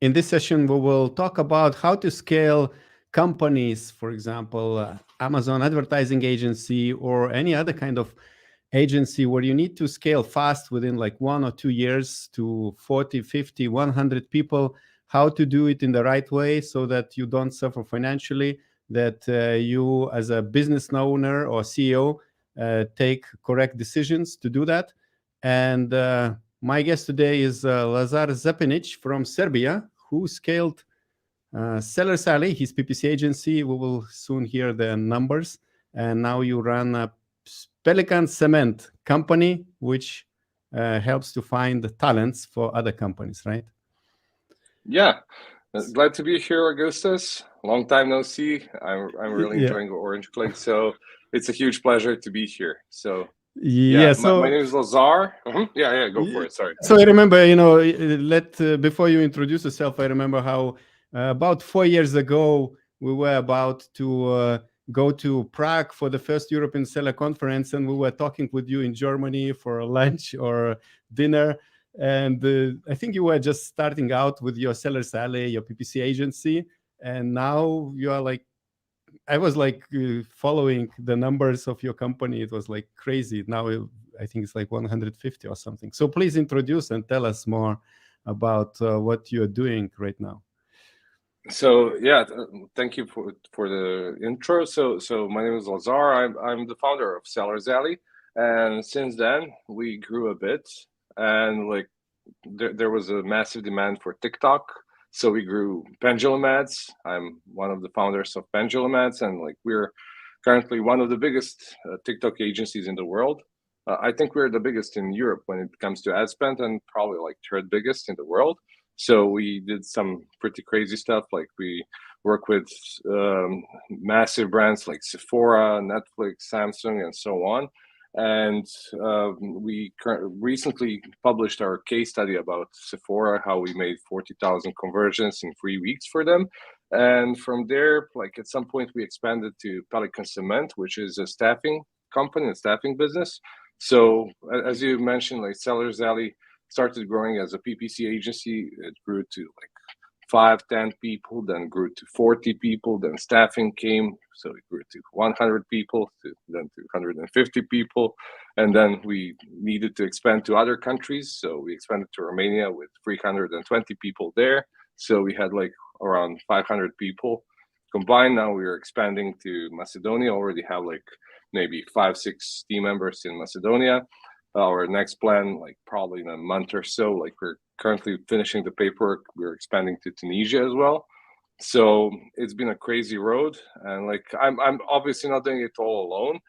in this session, we will talk about how to scale companies, for example, Amazon advertising agency or any other kind of agency where you need to scale fast within like 1 or 2 years to 40, 50, 100 people, how to do it in the right way so that you don't suffer financially, that you as a business owner or CEO take correct decisions to do that. And my guest today is Lazar Zepinic from Serbia, who scaled Seller's Alley, his PPC agency. We will soon hear the numbers. And now you run a Pelican Cement company, which helps to find talents for other companies, right? Yeah, glad to be here, Augustus. Long time no see. I'm really enjoying Orange Click, so it's a huge pleasure to be here. So so my name is Lazar. Yeah, go for it. Sorry. So I remember, before you introduce yourself, I remember how about 4 years ago we were about to go to Prague for the first European Seller Conference, and we were talking with you in Germany for lunch or dinner. And I think you were just starting out with your Seller's Alley, your PPC agency, and now you are like, I was like following the numbers of your company. It was like crazy. Now I think it's like 150 or something. So please introduce and tell us more about what you are doing right now. So thank you for the intro. So my name is Lazar. I'm the founder of Seller's Alley, and since then we grew a bit, and like there was a massive demand for TikTok. So we grew Pendulum Ads. I'm one of the founders of Pendulum Ads, and like we're currently one of the biggest TikTok agencies in the world. I think we're the biggest in Europe when it comes to ad spend, and probably like third biggest in the world. So we did some pretty crazy stuff. Like we work with massive brands like Sephora, Netflix, Samsung, and so on. And we recently published our case study about Sephora, how we made 40,000 conversions in 3 weeks for them. And from there, like at some point, we expanded to Pelican Cement, which is a staffing company, a staffing business. So as you mentioned, like Seller's Alley started growing as a PPC agency. It grew to like 5-10 people, then grew to 40 people, then staffing came, so it grew to 100 people, then to 150 people, and then we needed to expand to other countries, so we expanded to Romania with 320 people there, so we had like around 500 people combined. Now we are expanding to Macedonia, already have like maybe 5-6 team members in Macedonia. Our next plan, like probably in a month or so, like we're currently finishing the paperwork. We're expanding to Tunisia as well. So it's been a crazy road, and like I'm obviously not doing it all alone.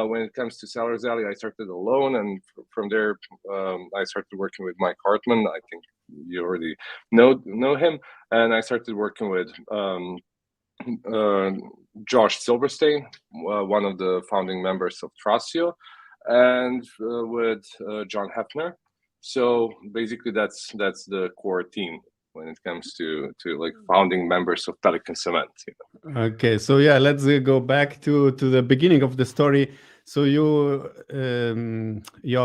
When it comes to Seller's Alley, I started alone, and from there I started working with Mike Hartman. I think you already know him, and I started working with Josh Silverstein, one of the founding members of Trasio, and with John Hefner. So basically that's the core team when it comes to like founding members of Pelican Cement. Okay, so let's go back to the beginning of the story. So your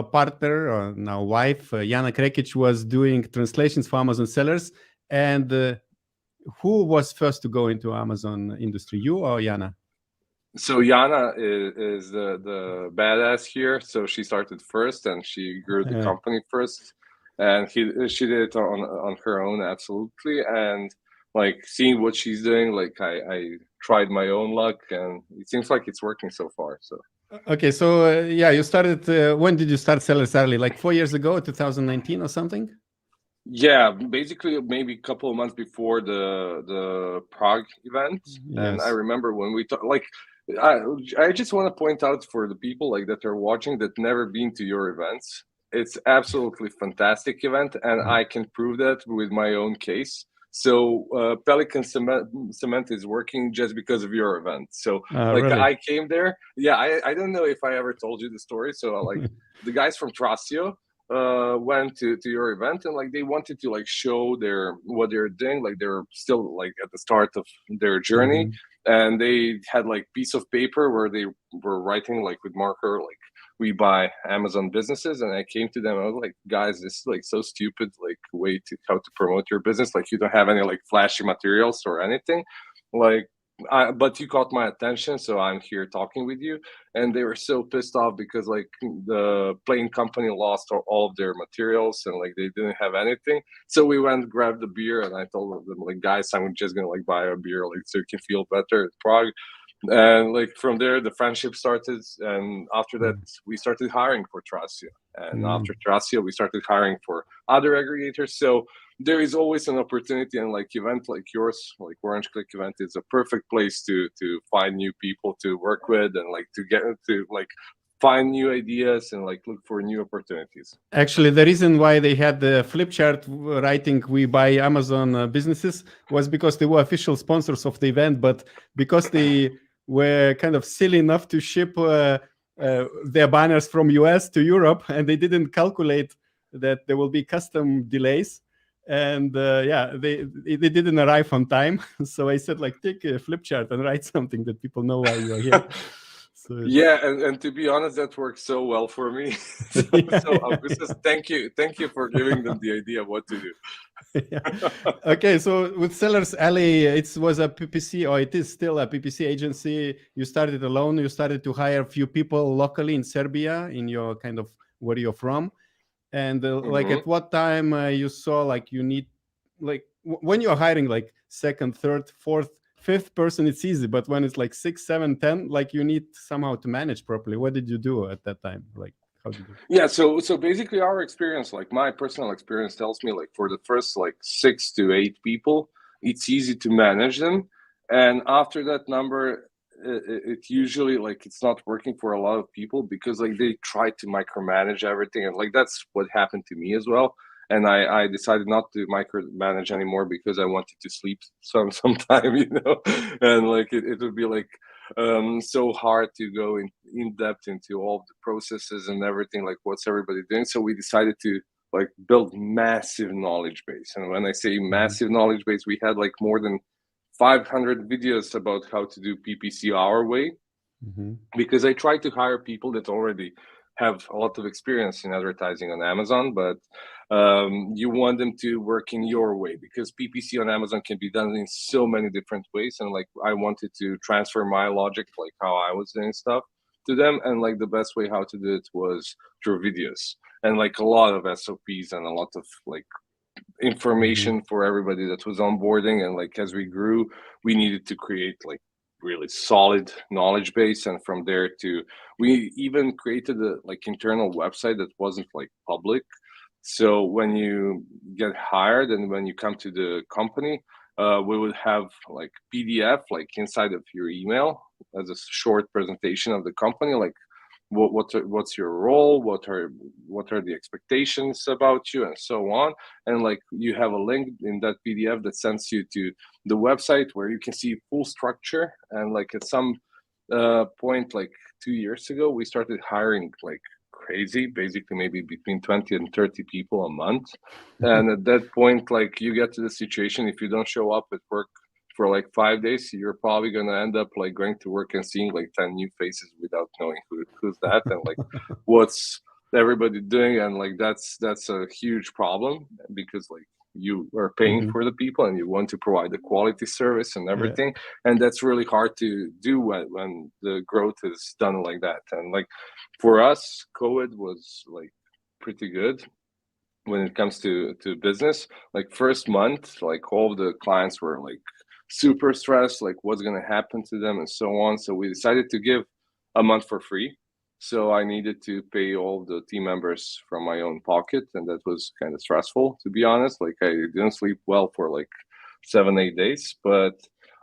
partner, or now wife, Jana Krekic, was doing translations for Amazon sellers. And who was first to go into Amazon industry, you or Jana? So Jana is the badass here. So she started first, and she grew the company first, and she did it on her own, absolutely. And like seeing what she's doing, like I tried my own luck, and it seems like it's working so far. So okay, so you started. When did you start Seller's Alley? Like 4 years ago, 2019 or something? Yeah, basically maybe a couple of months before the Prague event. Yes. And I remember when we talked, like. I just want to point out for the people like that are watching that never been to your events. It's absolutely fantastic event, and I can prove that with my own case. So Pelican Cement is working just because of your event. So really? I came there. Yeah, I don't know if I ever told you the story. So like the guys from Trasio went to your event, and like they wanted to like show what they're doing. Like they're still like at the start of their journey. And they had like piece of paper where they were writing like with marker like we buy Amazon businesses. And I came to them, I was like, guys, this is like so stupid, like way to how to promote your business. Like you don't have any like flashy materials or anything. Like but you caught my attention, so I'm here talking with you. And they were so pissed off because like the plane company lost all of their materials and like they didn't have anything. So we went grabbed a beer, and I told them like, guys, I'm just gonna like buy a beer like so you can feel better in Prague. And like from there the friendship started, and after that we started hiring for Tracia, and after Tracia we started hiring for other aggregators. So there is always an opportunity, and like event like yours, like Orange Click event, is a perfect place to find new people to work with, and like to get to like find new ideas and like look for new opportunities. Actually, the reason why they had the flip chart writing "We buy Amazon businesses" was because they were official sponsors of the event, but because they were kind of silly enough to ship their banners from US to Europe, and they didn't calculate that there will be custom delays. And they didn't arrive on time. So I said, like, take a flip chart and write something that people know why you are here. So yeah, and to be honest, that worked so well for me. So thank you for giving them the idea of what to do. Okay, so with Sellers Alley, it was a PPC, or it is still a PPC agency. You started alone. You started to hire a few people locally in Serbia, in your kind of where you're from. And like at what time you saw like you need, like when you're hiring like second, third, fourth, fifth person, it's easy. But when it's like 6, 7, 10, like you need somehow to manage properly. What did you do at that time? Like, how did you? Yeah, so basically our experience, like my personal experience tells me like for the first like 6 to 8 people, it's easy to manage them. And after that number, it usually like it's not working for a lot of people because like they try to micromanage everything, and like that's what happened to me as well. And I decided not to micromanage anymore because I wanted to sleep sometime, you know. And like it would be like so hard to go in depth into all the processes and everything, like what's everybody doing. So we decided to like build massive knowledge base. And when I say massive knowledge base, we had like more than 500 videos about how to do PPC our way, because I try to hire people that already have a lot of experience in advertising on Amazon, but you want them to work in your way, because PPC on Amazon can be done in so many different ways. And like I wanted to transfer my logic, like how I was doing stuff, to them. And like the best way how to do it was through videos, and like a lot of SOPs and a lot of like information for everybody that was onboarding. And like as we grew, we needed to create like really solid knowledge base, and from there to we even created a like internal website that wasn't like public. So when you get hired and when you come to the company, we would have like PDF like inside of your email as a short presentation of the company, like what's your role, what are the expectations about you, and so on. And like you have a link in that PDF that sends you to the website where you can see full structure. And like at some point like 2 years ago, we started hiring like crazy, basically maybe between 20 and 30 people a month. And at that point, like you get to the situation, if you don't show up at work for like 5 days, you're probably going to end up like going to work and seeing like 10 new faces without knowing who's that and like what's everybody doing. And like that's a huge problem, because like you are paying for the people and you want to provide a quality service and everything. And that's really hard to do when the growth is done like that. And like for us, COVID was like pretty good when it comes to business. Like first month, like all the clients were like super stressed, like what's going to happen to them and so on. So we decided to give a month for free. So I needed to pay all the team members from my own pocket, and that was kind of stressful, to be honest. Like I didn't sleep well for like 7-8 days. But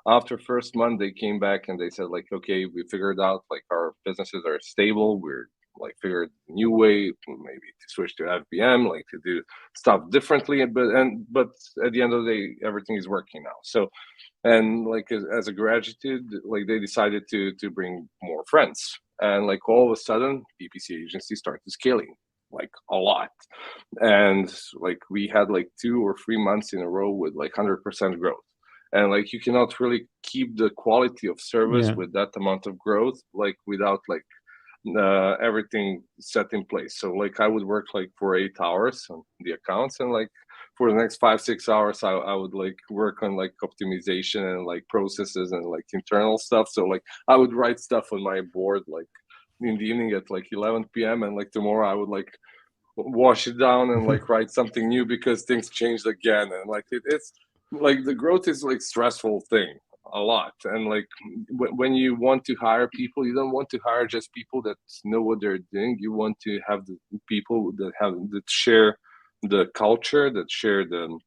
after first month, they came back and they said like, okay, we figured out like our businesses are stable. We're like figured a new way, maybe to switch to FBM, like to do stuff differently. But at the end of the day, everything is working now. So, and like as a gratitude, like they decided to bring more friends, and like all of a sudden, PPC agency started scaling like a lot. And like we had like 2 or 3 months in a row with like 100% growth. And like you cannot really keep the quality of service with that amount of growth, like without like everything set in place. So like I would work like for 8 hours on the accounts, and like for the next 5-6 hours I would like work on like optimization and like processes and like internal stuff. So like I would write stuff on my board like in the evening at like 11 p.m. and like tomorrow I would like wash it down and like write something new because things changed again. And like it's like the growth is like stressful thing a lot. And like when you want to hire people, you don't want to hire just people that know what they're doing. You want to have the people that share the culture, that share the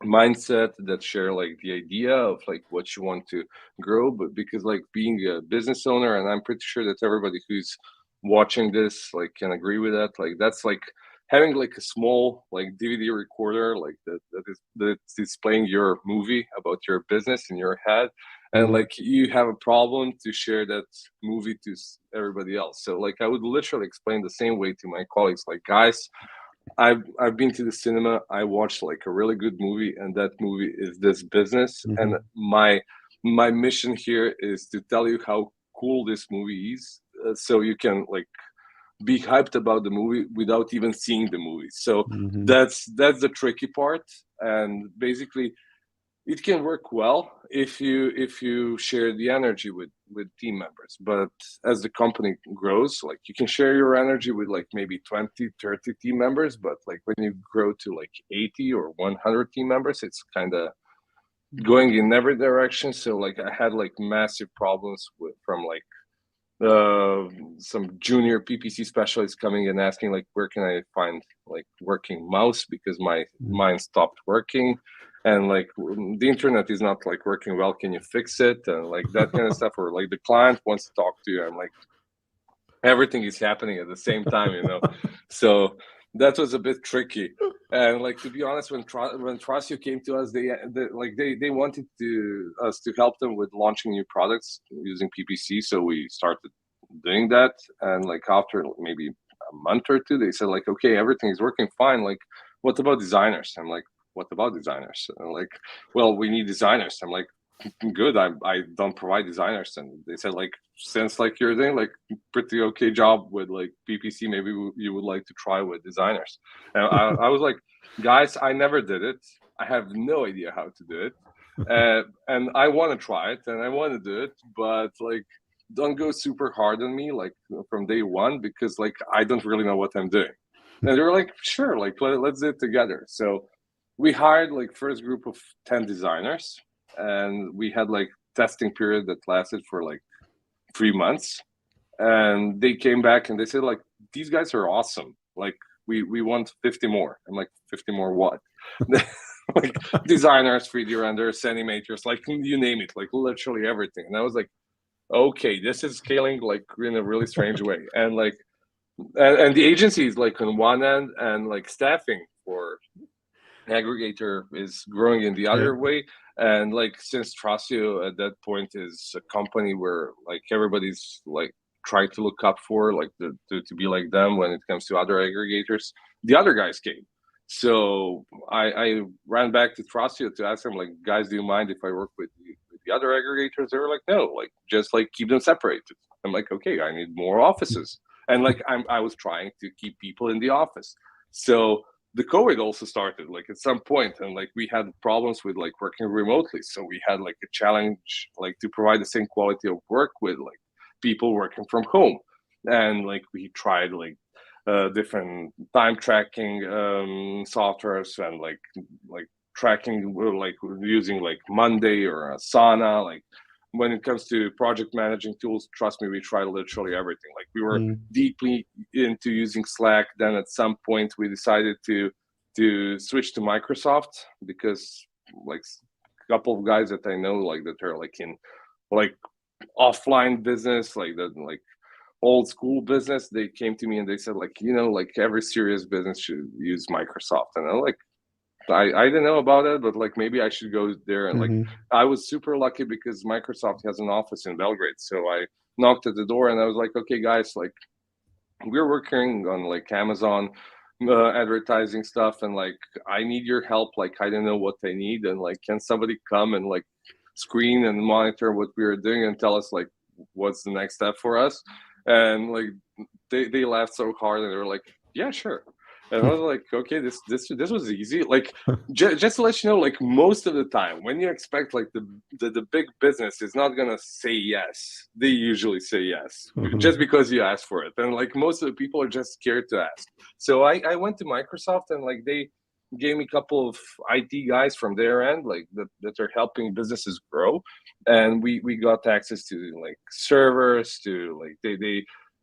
mindset, that share like the idea of like what you want to grow. But because like being a business owner, and I'm pretty sure that everybody who's watching this like can agree with that, like that's like having like a small like DVD recorder like that's displaying your movie about your business in your head, and like you have a problem to share that movie to everybody else. So like I would literally explain the same way to my colleagues, like, guys, I've been to the cinema. I watched like a really good movie, and that movie is this business. And my mission here is to tell you how cool this movie is, so you can like be hyped about the movie without even seeing the movie. So that's the tricky part. And basically, it can work well if you share the energy with team members. But as the company grows, like you can share your energy with like maybe 20-30 team members, but like when you grow to like 80 or 100 team members, it's kind of going in every direction. So like I had like massive problems from like some junior PPC specialists coming and asking like, where can I find like working mouse, because mine stopped working, and like the internet is not like working well, can you fix it, and like that kind of stuff. Or like the client wants to talk to you, and like everything is happening at the same time, you know. So that was a bit tricky. And like, to be honest, when Trustio came to us, they wanted us to help them with launching new products using PPC. So we started doing that. And like after maybe a month or two, they said like, okay, everything is working fine. Like, what about designers? I'm like, what about designers? And like, well, we need designers. I'm like, good, I don't provide designers. And they said like, since like you're doing like pretty okay job with like PPC, maybe you would like to try with designers. And I was like, guys, I never did it, I have no idea how to do it, and I want to try it and I want to do it, but like don't go super hard on me like from day one, because like I don't really know what I'm doing. And they were like, sure, like let's do it together. So we hired like first group of 10 designers, and we had like testing period that lasted for like 3 months. And they came back and they said like, these guys are awesome, like we want 50 more. I'm like, 50 more what? Like designers, 3D renders, animators, like you name it, like literally everything. And I was like, okay, this is scaling like in a really strange way. And like and the agency is like on one end, and like staffing for aggregator is growing in the other way. And like since Trustio at that point is a company where like everybody's like trying to look up for like to be like them when it comes to other aggregators, the other guys came. So I ran back to Trustio to ask them like, guys, do you mind if I work with the other aggregators? They were like, no, like just like keep them separated. I'm like, okay, I need more offices. And like I was trying to keep people in the office. So the COVID also started like at some point, and like we had problems with like working remotely. So we had like a challenge like to provide the same quality of work with like people working from home. And like we tried like different time tracking softwares, and like tracking, like using like Monday or Asana. Like when it comes to project managing tools, trust me, we tried literally everything. Like we were deeply into using Slack. Then at some point we decided to switch to Microsoft, because like a couple of guys that I know like that are like in like offline business, like that, like old school business, they came to me and they said like, you know, like every serious business should use Microsoft. And I'm like, I didn't know about it, but like maybe I should go there. And like I was super lucky because Microsoft has an office in Belgrade. So I knocked at the door and I was like, okay, guys, like we're working on like Amazon advertising stuff, and like I need your help. Like I don't know what I need, and like can somebody come and like screen and monitor what we are doing and tell us like what's the next step for us? And like they laughed so hard and they were like, yeah, sure. And I was like, okay, this was easy. Like, just to let you know, like most of the time, when you expect like the big business is not gonna say yes, they usually say yes just because you ask for it. And like most of the people are just scared to ask. So I went to Microsoft and like they gave me a couple of IT guys from their end, like that are helping businesses grow, and we got access to like servers, to like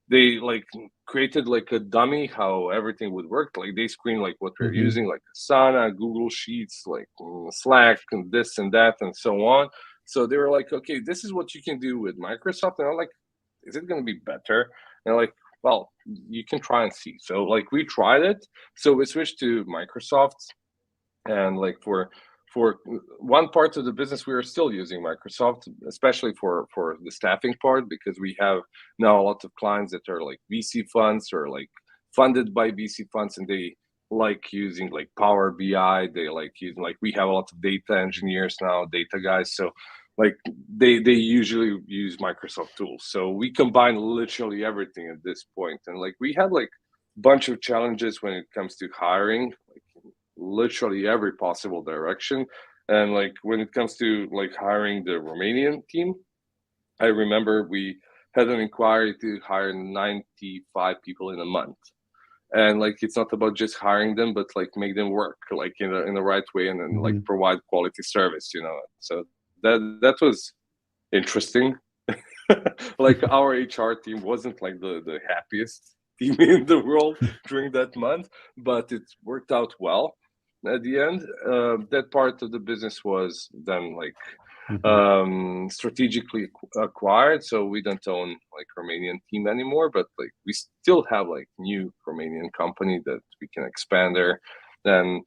they like created like a dummy how everything would work. Like they screen like what we're using, like Asana, Google Sheets, like Slack, and this and that, and so on. So they were like, okay, this is what you can do with Microsoft. And I'm like, is it going to be better? And they're like, well, you can try and see. So like we tried it. So we switched to Microsoft, and like for one part of the business, we are still using Microsoft, especially for the staffing part, because we have now a lot of clients that are like VC funds or like funded by VC funds, and they like using like Power BI. They like using, like, we have a lot of data engineers now, data guys. So like they usually use Microsoft tools. So we combine literally everything at this point. And like we had like a bunch of challenges when it comes to hiring, like literally every possible direction. And like when it comes to like hiring the Romanian team, I remember we had an inquiry to hire 95 people in a month. And like it's not about just hiring them, but like make them work like in the right way, and then like provide quality service, you know. So that was interesting. Like our HR team wasn't like the happiest team in the world during that month, but it worked out well at the end. That part of the business was then like strategically acquired, so we don't own like Romanian team anymore, but like we still have like new Romanian company that we can expand there. Then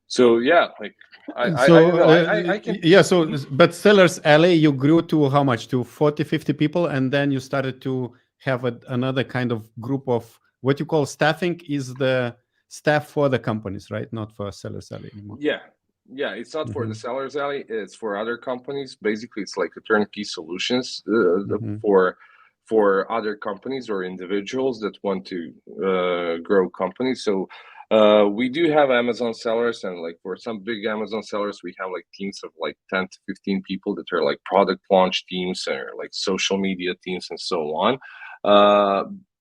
so yeah, like I can. Yeah, so but Sellers Alley, you grew to how much? To 40, 50 people, and then you started to have another kind of group of what you call staffing, is the staff for the companies, right? Not for Sellers Alley anymore. Yeah, it's not for the Sellers Alley, it's for other companies. Basically, it's like a turnkey solutions for other companies or individuals that want to grow companies. So we do have Amazon sellers, and like for some big Amazon sellers, we have like teams of like 10 to 15 people that are like product launch teams or like social media teams and so on.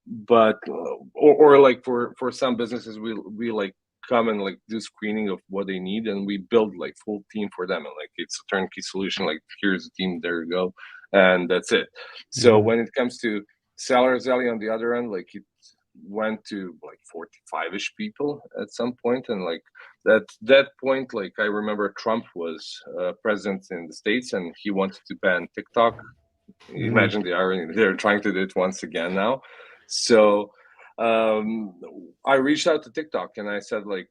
But or like for some businesses, we like come and like do screening of what they need, and we build like full team for them, and like it's a turnkey solution. Like here's the team, there you go, and that's it. So when it comes to Sellers Alley on the other end, like it went to like 45-ish people at some point, and like that point, like I remember Trump was president in the States, and he wanted to ban TikTok. Imagine the irony, they're trying to do it once again now. So I reached out to TikTok and I said, like,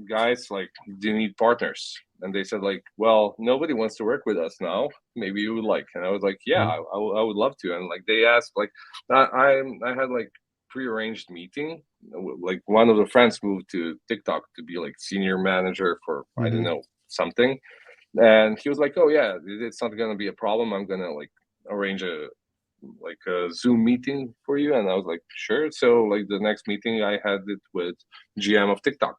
guys, like, do you need partners? And they said, like, well, nobody wants to work with us now. Maybe you would like. And I was like, yeah, I would love to. And like they asked, like, I had like prearranged meeting. Like one of the friends moved to TikTok to be like senior manager for I don't know, something. And he was like, oh yeah, it's not gonna be a problem. I'm gonna like arrange a Zoom meeting for you. And I was like, sure. So like the next meeting I had it with GM of TikTok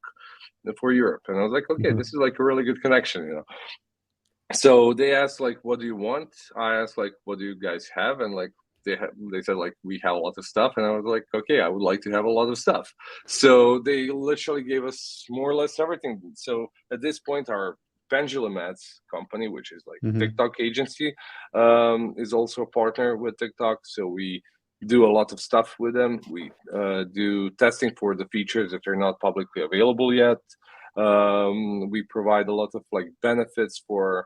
for Europe. And I was like, okay, this is like a really good connection, you know. So they asked like, what do you want? I asked like, what do you guys have? And like they said like, we have a lot of stuff. And I was like, okay, I would like to have a lot of stuff. So they literally gave us more or less everything. So at this point, our Pendulum Ads company, which is like TikTok agency, is also a partner with TikTok. So we do a lot of stuff with them. We do testing for the features that are not publicly available yet. We provide a lot of like benefits for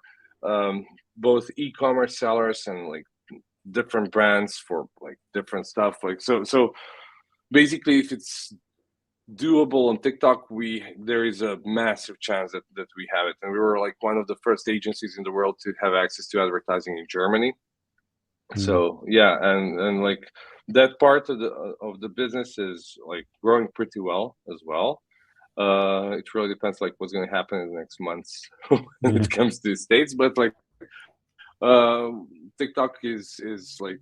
both e-commerce sellers and like different brands for like different stuff. Like so basically, if it's doable on TikTok, there is a massive chance that we have it. And we were like one of the first agencies in the world to have access to advertising in Germany. So yeah, and like that part of the business is like growing pretty well as well. It really depends like what's going to happen in the next months when it comes to the States, but like TikTok is like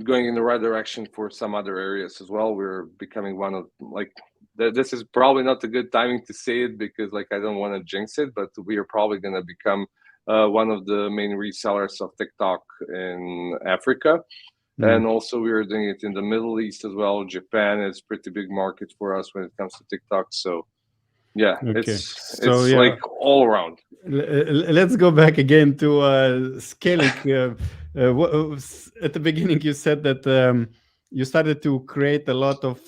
going in the right direction for some other areas as well. We're becoming one of like this is probably not a good timing to say it because like I don't want to jinx it, but we are probably going to become one of the main resellers of TikTok in Africa. And also we are doing it in the Middle East as well. Japan is pretty big market for us when it comes to TikTok. So yeah, Okay. it's Yeah, like all around. let's go back again to scaling. At the beginning, you said that you started to create a lot of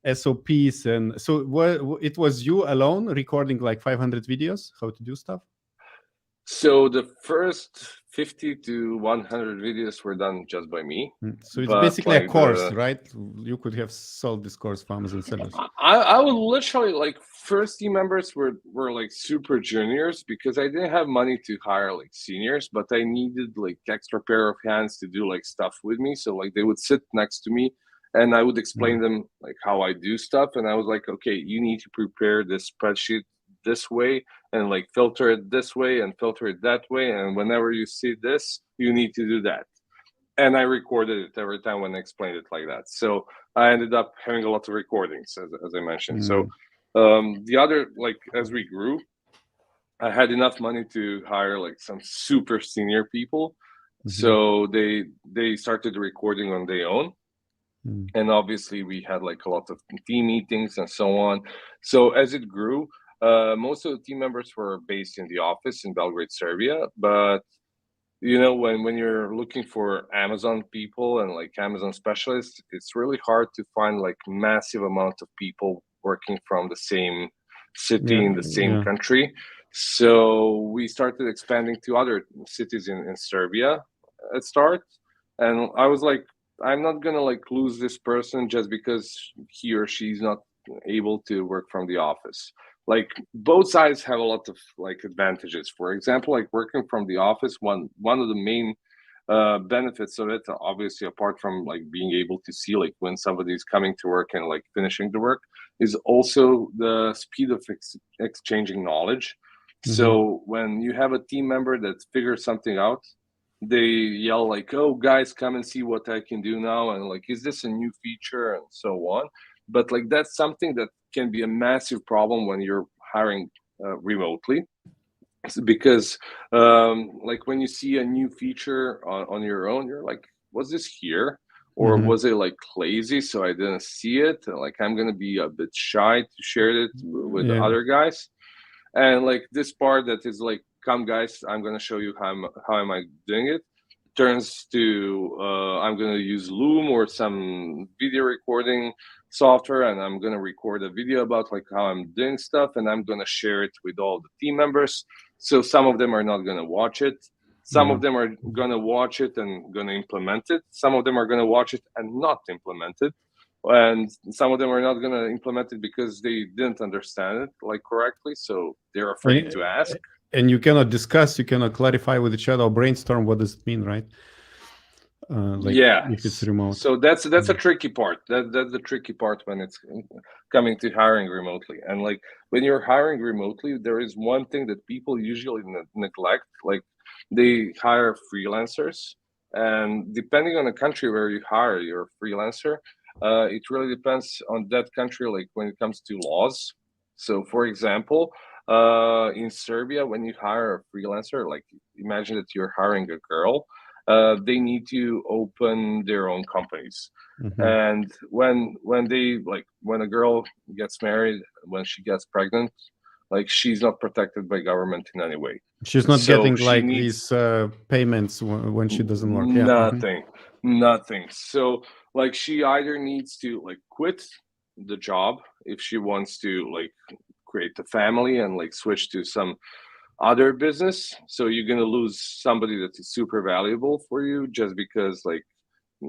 SOPs, and so it was you alone recording like 500 videos, how to do stuff? So the first 50 to 100 videos were done just by me. So it's basically like a course, right? You could have sold this course for Amazon sellers. I would literally like first team members were like super juniors because I didn't have money to hire like seniors, but I needed like extra pair of hands to do like stuff with me. So like they would sit next to me and I would explain them like how I do stuff. And I was like, okay, you need to prepare this spreadsheet this way and like filter it this way and filter it that way. And whenever you see this, you need to do that. And I recorded it every time when I explained it like that. So I ended up having a lot of recordings, as I mentioned. So the other, like, as we grew, I had enough money to hire like some super senior people. So they started recording on their own. And obviously we had like a lot of team meetings and so on. So as it grew, most of the team members were based in the office in Belgrade, Serbia. But you know, when you're looking for Amazon people and like Amazon specialists, it's really hard to find like massive amount of people working from the same city in the same country. So we started expanding to other cities in Serbia at start. And I was like, I'm not gonna like lose this person just because he or she's not able to work from the office. Like both sides have a lot of like advantages. For example, like working from the office, one of the main benefits of it, obviously apart from like being able to see like when somebody is coming to work and like finishing the work, is also the speed of exchanging knowledge. So when you have a team member that figures something out, they yell like, oh guys, come and see what I can do now, and like, is this a new feature, and so on. But like that's something that can be a massive problem when you're hiring remotely, because like when you see a new feature on your own, you're like, was this here, or was it like lazy so I didn't see it? Like I'm gonna be a bit shy to share it with other guys. And like this part that is like, come guys, I'm gonna show you how am I doing it, turns to I'm gonna use Loom or some video recording software, and I'm gonna record a video about like how I'm doing stuff, and I'm gonna share it with all the team members. So some of them are not gonna watch it. Some of them are gonna watch it and gonna implement it. Some of them are gonna watch it and not implement it. And some of them are not going to implement it because they didn't understand it like correctly, so they're afraid to ask. And you cannot discuss, you cannot clarify with each other or brainstorm what does it mean, right? Like if it's remote. So that's a tricky part. That's the tricky part when it's coming to hiring remotely. And like when you're hiring remotely, there is one thing that people usually neglect. Like they hire freelancers, and depending on the country where you hire your freelancer, it really depends on that country, like when it comes to laws. So for example, in Serbia, when you hire a freelancer, like imagine that you're hiring a girl, they need to open their own companies. And when they like when a girl gets married, when she gets pregnant, like she's not protected by government in any way. She's not getting like these payments when she doesn't work. Nothing. So like she either needs to like quit the job if she wants to like create a family and like switch to some other business. So you're gonna lose somebody that is super valuable for you just because like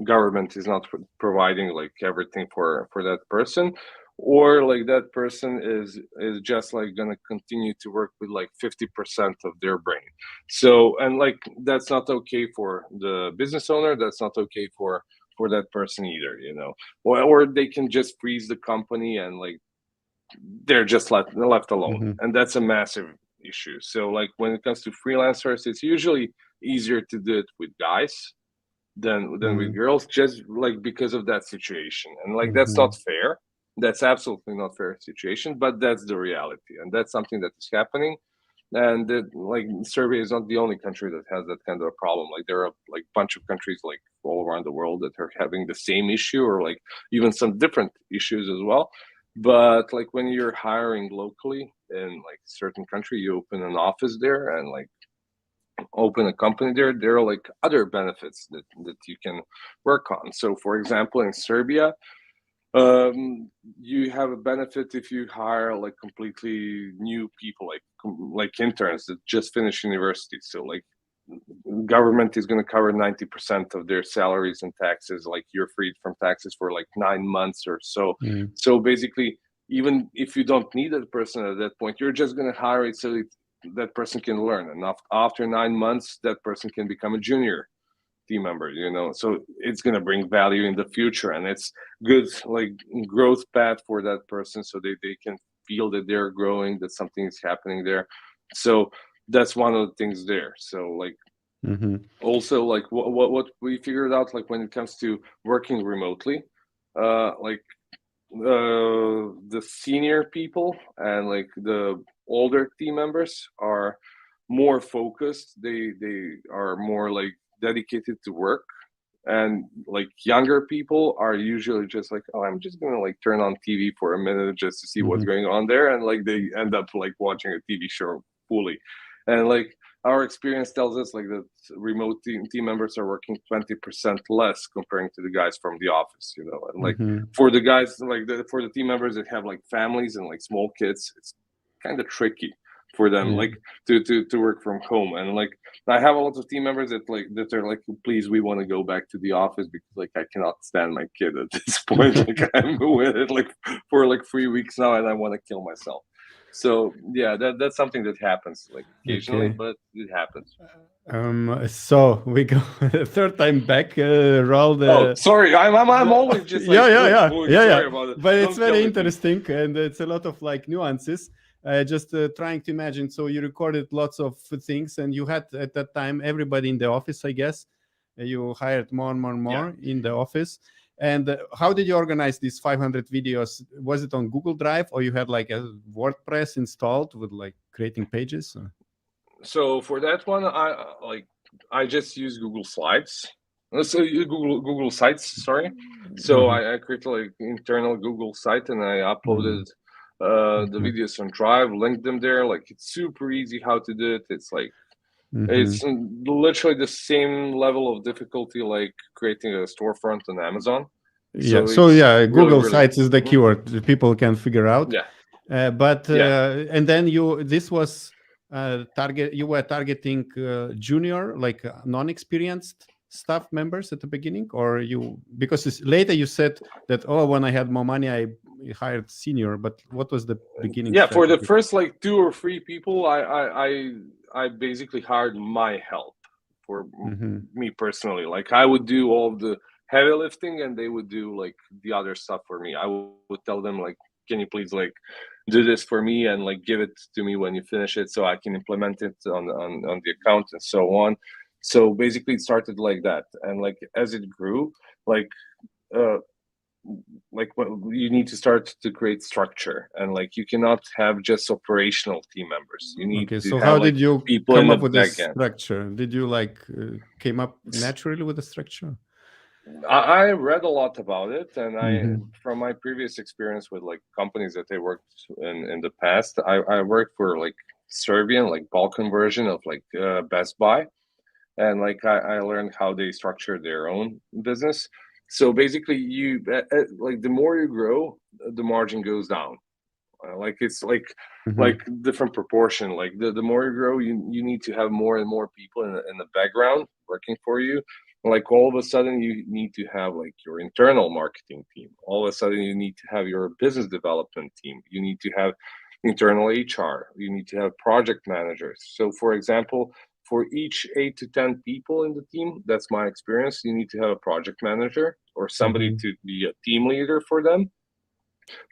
government is not providing like everything for that person, or like that person is just like gonna continue to work with like 50% of their brain. So and like that's not okay for the business owner, that's not okay for that person either, you know. Or they can just freeze the company and like they're just left alone. And that's a massive issue. So like when it comes to freelancers, it's usually easier to do it with guys than with Mhm. girls, just like because of that situation. And like that's Mhm. not fair. That's absolutely not fair situation, but that's the reality, and that's something that is happening. And that, like, Serbia is not the only country that has that kind of a problem. Like there are like a bunch of countries like all around the world that are having the same issue, or like even some different issues as well. But like when you're hiring locally in like certain country, you open an office there and like open a company there are like other benefits that you can work on. So for example, in Serbia, you have a benefit if you hire like completely new people, like interns that just finished university. So like government is going to cover 90% of their salaries and taxes. Like you're freed from taxes for like 9 months or so. Mhm. So basically, even if you don't need that person at that point, you're just going to hire it so that person can learn. And after 9 months, that person can become a junior team member, so it's going to bring value in the future, and it's good like growth path for that person, so they can feel that they're growing, that something is happening there. So that's one of the things there. So like Mhm. also like what we figured out, like when it comes to working remotely, like the senior people and like the older team members are more focused. They are more like dedicated to work, and like younger people are usually just like, oh, I'm just gonna like turn on TV for a minute just to see what's Mhm. going on there, and like they end up like watching a TV show fully. And like our experience tells us like that remote team members are working 20% less comparing to the guys from the office, and like Mhm. for the guys, like for the team members that have like families and like small kids, it's kind of tricky for them, Yeah. like to work from home. And like I have a lot of team members that are like, please, we want to go back to the office because like I cannot stand my kid at this point. Like I'm with it like for like 3 weeks now, and I want to kill myself. So yeah, that's something that happens like occasionally, Okay. but it happens. So we go third time back, roll Oh, the sorry, I'm yeah, always just yeah, like, yeah, oh, yeah, boy, yeah, yeah. sorry about it. But it's Don't kill very me, please. interesting, and it's a lot of like nuances. Just trying to imagine. So you recorded lots of things, and you had at that time everybody in the office, I guess. You hired more and more and Yeah. more in the office. And how did you organize these 500 videos? Was it on Google Drive, or you had like a WordPress installed with like creating pages? So for that one, I just use Google Slides. So Google Sites, sorry. So Mhm. I created like internal Google site, and I uploaded Mhm. the Okay. videos on Drive, linked them there. Like it's super easy how to do it. It's like Mhm. it's literally the same level of difficulty like creating a storefront on Amazon. Yeah. So So it's yeah, really, Google really, Sites is the keyword that people can figure out. yeah, But yeah. and then this was you were targeting junior, like non-experienced staff members at the beginning, or because later you said that, oh, when I had more money, I hired senior. But what was the beginning Yeah, for the strategy? first like 2 or 3 people, I basically hired my help for Hmm. me personally. Like I would do all of the heavy lifting, and they would do like the other stuff for me. I would tell them like, can you please like do this for me and like give it to me when you finish it, so I can implement it on the account and so on. So basically, it started like that, and like as it grew, like. Uh, you need to start to create structure, and like you cannot have just operational team members. You need Okay, to so have how like did you people in come the up with a back end. structure? Did you like came up naturally with a structure? I read a lot about it, and I Hmm. from my previous experience with like companies that I worked in the past, I worked for like Serbian, like Balkan version of like Best Buy, and like I learned how they structure their own business. So basically, like the more you grow, the margin goes down. Like it's like Hmm. different proportion. Like the more you grow, you need to have more and more people in the background working for you. Like all of a sudden, you need to have like your internal marketing team. All of a sudden, you need to have your business development team. You need to have internal HR. You need to have project managers. So, for example, for each 8 to 10 people in the team, that's my experience. You need to have a project manager or somebody Hmm. to be a team leader for them.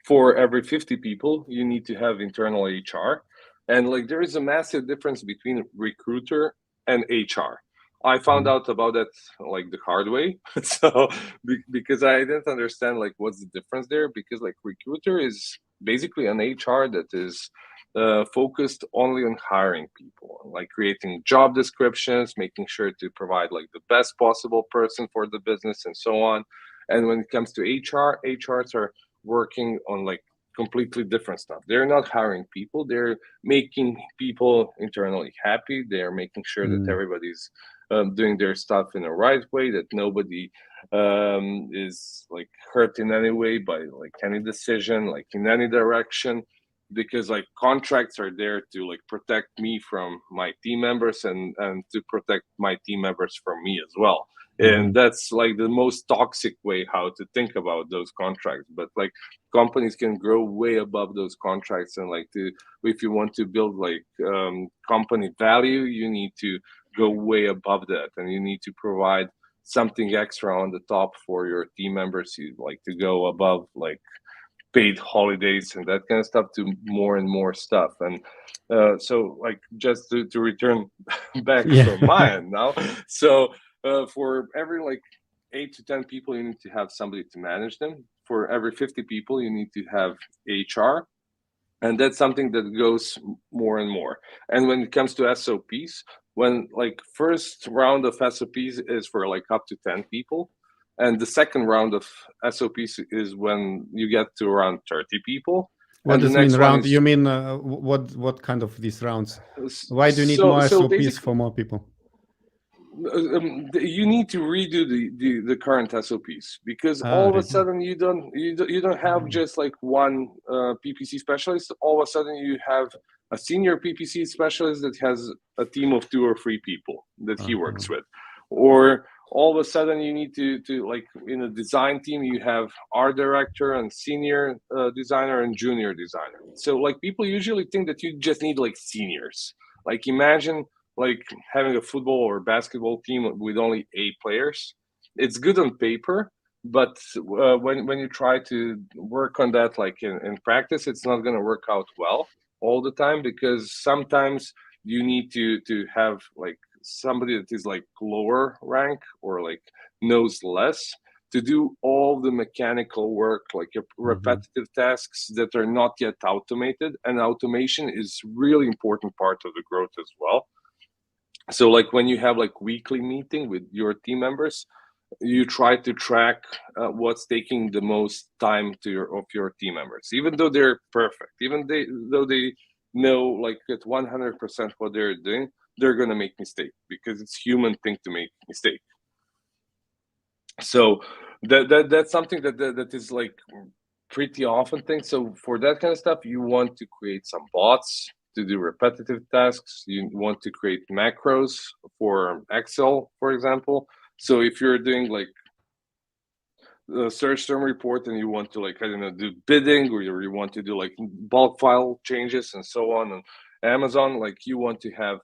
For every 50 people, you need to have internal HR. And like there is a massive difference between recruiter and HR. I found out about that like the hard way. So because I didn't understand like what's the difference there, because like recruiter is basically an HR that is focused only on hiring people, like creating job descriptions, making sure to provide like the best possible person for the business and so on. And when it comes to HRs are working on like completely different stuff. They're not hiring people, they're making people internally happy. They're making sure that everybody's doing their stuff in the right way, that nobody is like hurt in any way by like any decision, like in any direction, because like contracts are there to like protect me from my team members and to protect my team members from me as well. And that's like the most toxic way how to think about those contracts. But like companies can grow way above those contracts, and like to, if you want to build like company value, you need to go way above that, and you need to provide something extra on the top for your team members. You like to go above like paid holidays and that kind of stuff to more and more stuff. And so like just to return back from my end now, so for every like 8 to 10 people you need to have somebody to manage them. For every 50 people you need to have HR, and that's something that goes more and more. And when it comes to SOPs, when like first round of SOPs is for like up to 10 people, and the second round of SOPs is when you get to around 30 people. What does mean round? You mean what kind of these rounds? Why do you need more SOPs for more people? You need to redo the current SOPs, because all of a sudden you don't have just like one PPC specialist. All of a sudden you have a senior PPC specialist that has a team of 2 or 3 people that he works with, or all of a sudden you need to like in a design team you have art director and senior designer and junior designer. So like people usually think that you just need like seniors. Like imagine like having a football or basketball team with only 8 players. It's good on paper, but when you try to work on that like in practice, it's not going to work out well all the time, because sometimes you need to have like somebody that is like lower rank or like knows less to do all the mechanical work, like repetitive tasks that are not yet automated. And automation is really important part of the growth as well. So like when you have like weekly meeting with your team members, you try to track what's taking the most time to your team members, even though they're perfect, though they know like at 100% what they're doing, they're going to make mistake, because it's human thing to make mistake. So that's something that is like pretty often thing. So for that kind of stuff, you want to create some bots to do repetitive tasks. You want to create macros for Excel, for example. So if you're doing like the search term report and you want to like, I don't know, do bidding, or you want to do like bulk file changes and so on Amazon, like you want to have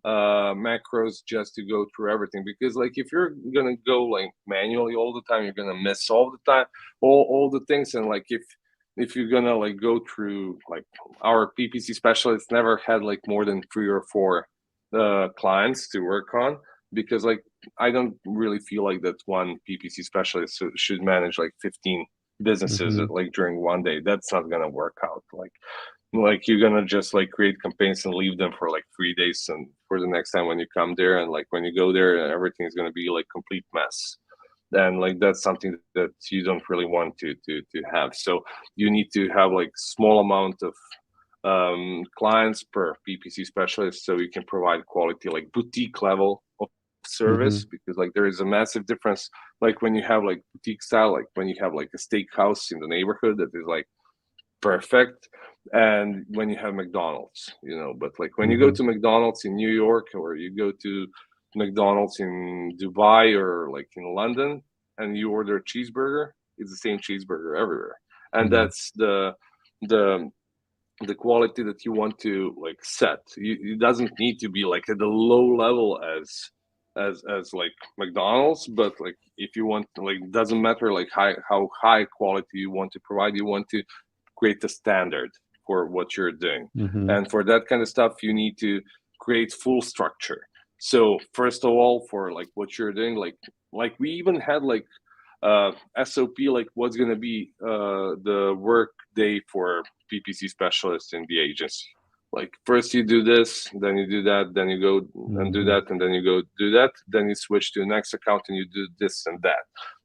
macros just to go through everything. Because like if you're gonna go like manually all the time, you're gonna miss all the time all the things. And like if you're gonna like go through, like our PPC specialists never had like more than 3 or 4 clients to work on, because like I don't really feel like that one PPC specialist should manage like 15 businesses like during one day. That's not gonna work out. Like you're gonna just like create campaigns and leave them for like 3 days, and for the next time when you come there, and like when you go there, everything is gonna be like complete mess. And like that's something that you don't really want to have. So you need to have like small amount of clients per PPC specialist, so you can provide quality like boutique level of service. Because like there is a massive difference, like when you have like boutique style, like when you have like a steakhouse in the neighborhood that is like perfect, and when you have McDonald's, you know. But like when you go to McDonald's in New York, or you go to McDonald's in Dubai or like in London, and you order a cheeseburger, it's the same cheeseburger everywhere. And that's the quality that you want to like set. It doesn't need to be like at the low level as like McDonald's, but like if you want, like doesn't matter like how high quality you want to provide, you want to create a standard for what you're doing. And for that kind of stuff, you need to create full structure. So first of all, for like what you're doing, like we even had like SOP, like what's gonna be the work day for PPC specialists in the agency. Like first you do this, then you do that, then you go and do that, and then you go do that, then you switch to the next account and you do this and that.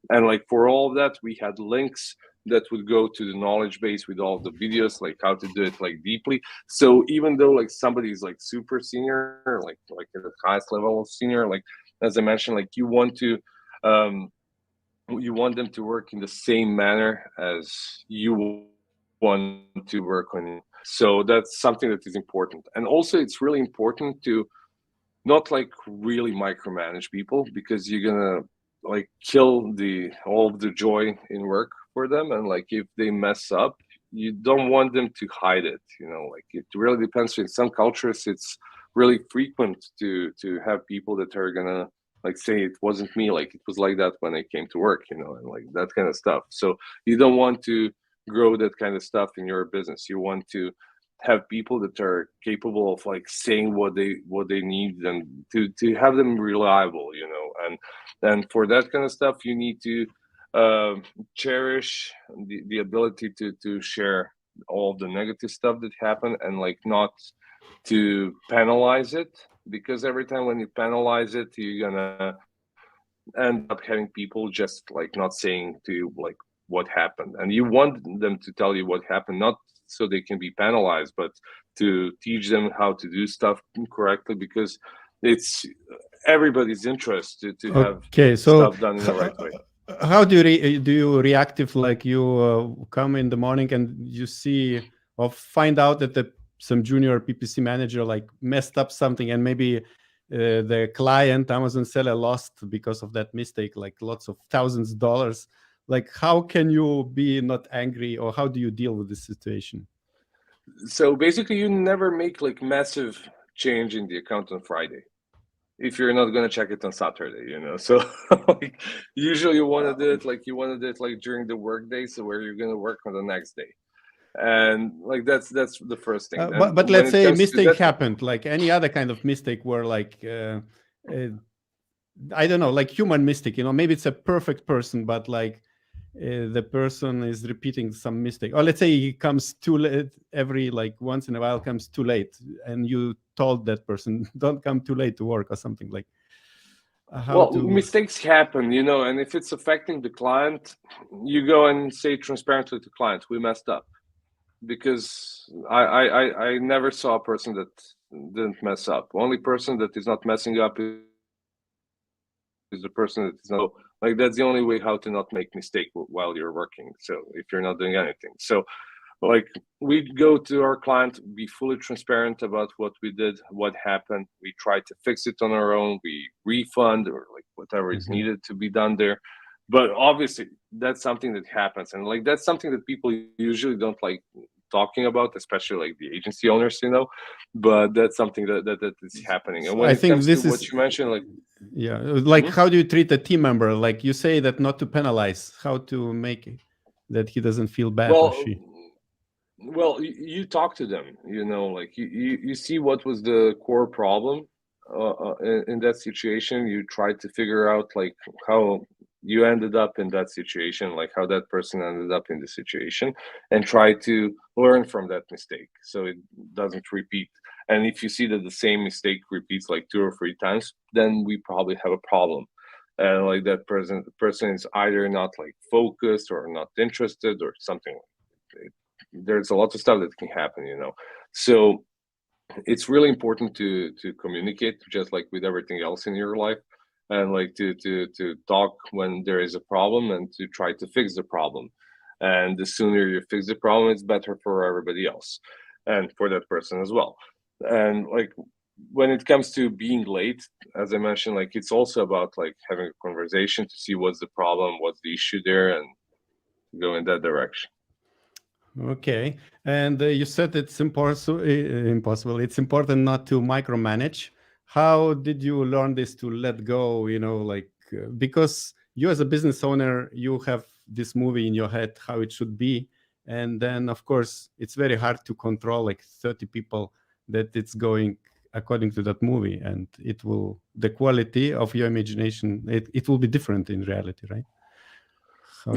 And like for all of that, we had links that would go to the knowledge base with all the videos, like how to do it like deeply. So even though like somebody's like super senior, like at the highest level of senior, like as I mentioned, like you want them to work in the same manner as you want to work on. So that's something that is important. And also it's really important to not like really micromanage people, because you're gonna like kill all of the joy in work for them. And like if they mess up, you don't want them to hide it, like it really depends. In some cultures it's really frequent to have people that are gonna like say it wasn't me, like it was like that when I came to work, and like that kind of stuff. So you don't want to grow that kind of stuff in your business. You want to have people that are capable of like saying what they need, and to have them reliable, and for that kind of stuff you need to cherish the ability to share all of the negative stuff that happened, and like not to penalize it, because every time when you penalize it, you're gonna end up having people just like not saying to you like what happened. And you want them to tell you what happened, not so they can be penalized, but to teach them how to do stuff correctly, because it's everybody's interest to have stuff done in the right way. How do you react if like you come in the morning and you see or find out that some junior PPC manager like messed up something, and maybe the client, Amazon seller, lost because of that mistake, like lots of thousands of dollars? Like how can you be not angry, or how do you deal with this situation? So basically you never make like massive change in the account on Friday if you're not going to check it on Saturday, so like usually you want to do it like during the work day, so where you're going to work on the next day. And like that's the first thing. But let's say a mistake happened, like any other kind of mistake where like I don't know, like human mistake, maybe it's a perfect person, but like the person is repeating some mistake, or let's say he comes too late, every like once in a while comes too late, and you told that person don't come too late to work or something. Like mistakes happen, and if it's affecting the client, you go and say transparently to client, we messed up. Because I never saw a person that didn't mess up. Only person that is not messing up is the person that is not. Like that's the only way how to not make mistake while you're working. So if you're not doing anything, so like we go to our client, be fully transparent about what we did, what happened. We try to fix it on our own. We refund or like whatever is needed to be done there. But obviously that's something that happens, and like that's something that people usually don't like talking about, especially like the agency owners, but that's something that is happening. And when it comes to what you mentioned, like like how do you treat a team member? Like you say that not to penalize, how to make it that he doesn't feel bad or she. Well, you talk to them, like you see what was the core problem in that situation. You try to figure out like how you ended up in that situation, like how that person ended up in the situation, and try to learn from that mistake so it doesn't repeat. And if you see that the same mistake repeats like 2 or 3 times, then we probably have a problem. And like that person is either not like focused or not interested or something. There's a lot of stuff that can happen, so it's really important to communicate, just like with everything else in your life, and like to talk when there is a problem and to try to fix the problem. And the sooner you fix the problem, it's better for everybody else and for that person as well. And like when it comes to being late, as I mentioned, like it's also about like having a conversation to see what's the problem, what's the issue there, and go in that direction. Okay, and you said it's impossible. It's important not to micromanage. How did you learn this to let go? Like because you as a business owner, you have this movie in your head how it should be, and then of course it's very hard to control like 30 people that it's going according to that movie, and the quality of your imagination, it will be different in reality, right?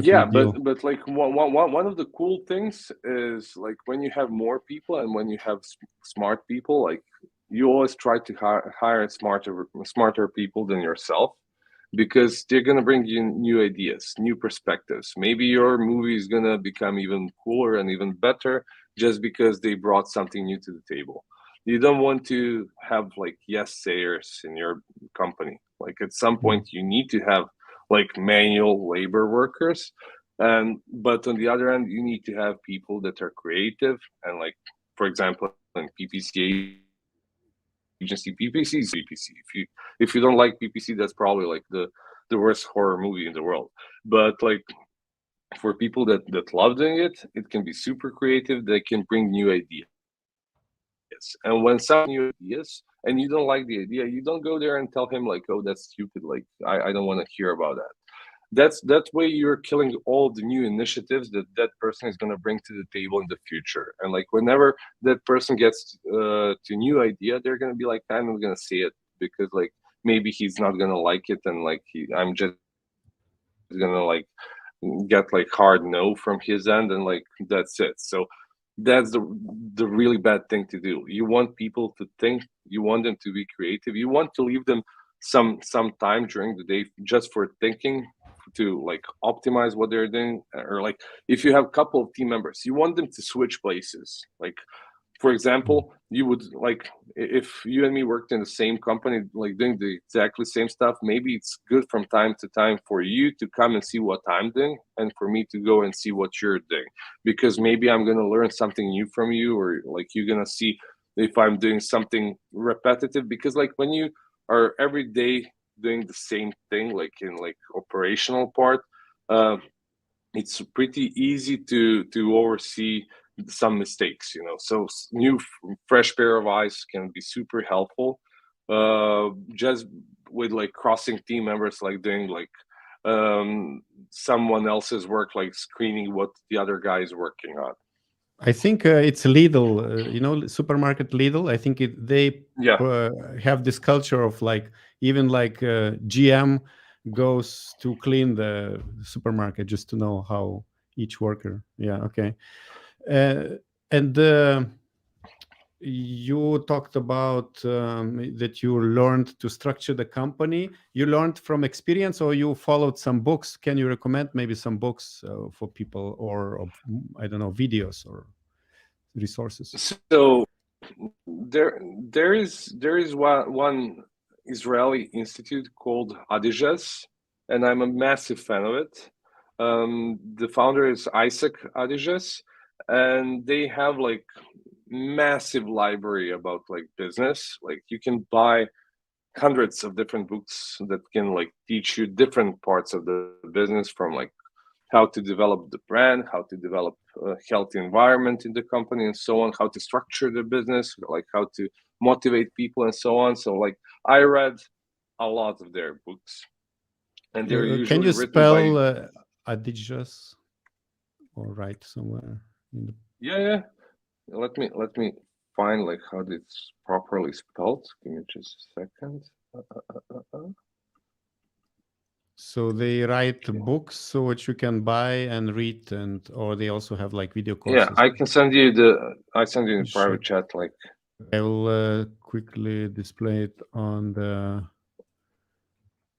Yeah, but like one of the cool things is like when you have more people and when you have smart people, like you always try to hire smarter people than yourself, because they're gonna bring you new ideas, new perspectives. Maybe your movie is gonna become even cooler and even better just because they brought something new to the table. You don't want to have like yes sayers in your company. Like at some point you need to have like manual labor workers, but on the other end you need to have people that are creative, and like for example in PPC agency, PPC is PPC. If you don't like PPC, that's probably like the worst horror movie in the world. But like for people that love doing it, it can be super creative. They can bring new ideas. And when some new ideas and you don't like the idea, you don't go there and tell him like, oh, that's stupid. Like I don't want to hear about that. That way you're killing all the new initiatives that person is going to bring to the table in the future. And like whenever that person gets to new idea, they're going to be like, I'm not going to say it because like maybe he's not going to like it, and like I'm just going to like get like hard no from his end, and like that's it. So that's the really bad thing to do. You want people to think, you want them to be creative, you want to leave them some time during the day just for thinking, to like optimize what they're doing. Or like if you have a couple of team members, you want them to switch places. Like for example, you would like, if you and me worked in the same company, like doing the exactly same stuff, maybe it's good from time to time for you to come and see what I'm doing, and for me to go and see what you're doing, because maybe I'm going to learn something new from you, or like you're going to see if I'm doing something repetitive. Because like when you are every day doing the same thing, like in like operational part, it's pretty easy to oversee some mistakes, you know. So new fresh pair of eyes can be super helpful, just with like crossing team members, like doing like someone else's work, like screening what the other guy is working on. I think it's Lidl, you know, supermarket Lidl. I think they have this culture of like, even like GM goes to clean the supermarket just to know how each worker. Yeah, okay. And you talked about that you learned to structure the company. You learned from experience, or you followed some books? Can you recommend maybe some books for people, or I don't know, videos or resources? So there is one Israeli institute called Adiges, and I'm a massive fan of it. The founder is Isaac Adiges, and they have like massive library about like business. Like you can buy hundreds of different books that can like teach you different parts of the business, from like how to develop the brand, how to develop a healthy environment in the company, and so on, how to structure the business, like how to motivate people, and so on. So like I read a lot of their books, and they're usually can you written spell by Adidas or write somewhere in the... yeah. Let me find like how it's properly spelled. Give me just a second. So they write books so which you can buy and read, and or they also have like video courses? Yeah, I can send you in private chat. Like I will quickly display it on the...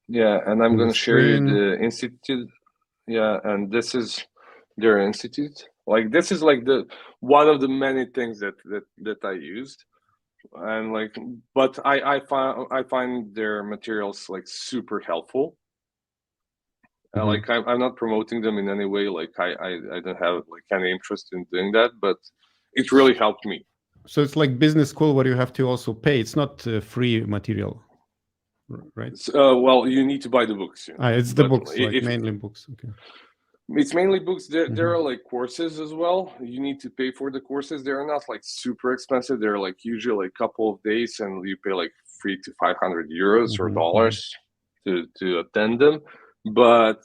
Yeah, and I'm going to share you the institute. Yeah, and this is their institute. Like this is like the one of the many things that I used, and like, but I find their materials like super helpful. Like I'm not promoting them in any way. Like I don't have like any interest in doing that, but it really helped me. So it's like business school where you have to also pay. It's not free material, right? Well, you need to buy the books. You know? It's the books, like mainly books. Okay. It's mainly books. There are like courses as well. You need to pay for the courses. They're not like super expensive. They're like usually a couple of days, and you pay like €300 to €500 or dollars to attend them. But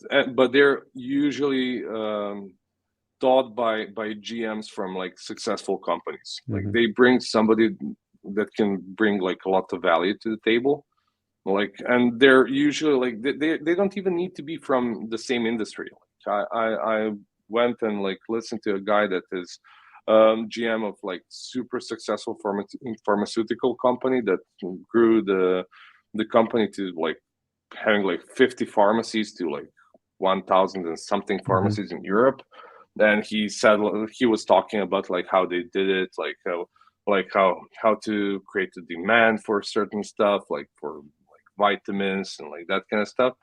they're usually taught by GMs from like successful companies. Like they bring somebody that can bring like a lot of value to the table. Like, and they're usually like they don't even need to be from the same industry. Like, I went and like listened to a guy that is GM of like super successful pharmaceutical company that grew the company to like having like 50 pharmacies to like 1,000 and something pharmacies in Europe. And he said he was talking about like how they did it, like how to create the demand for certain stuff, like for vitamins and like that kind of stuff.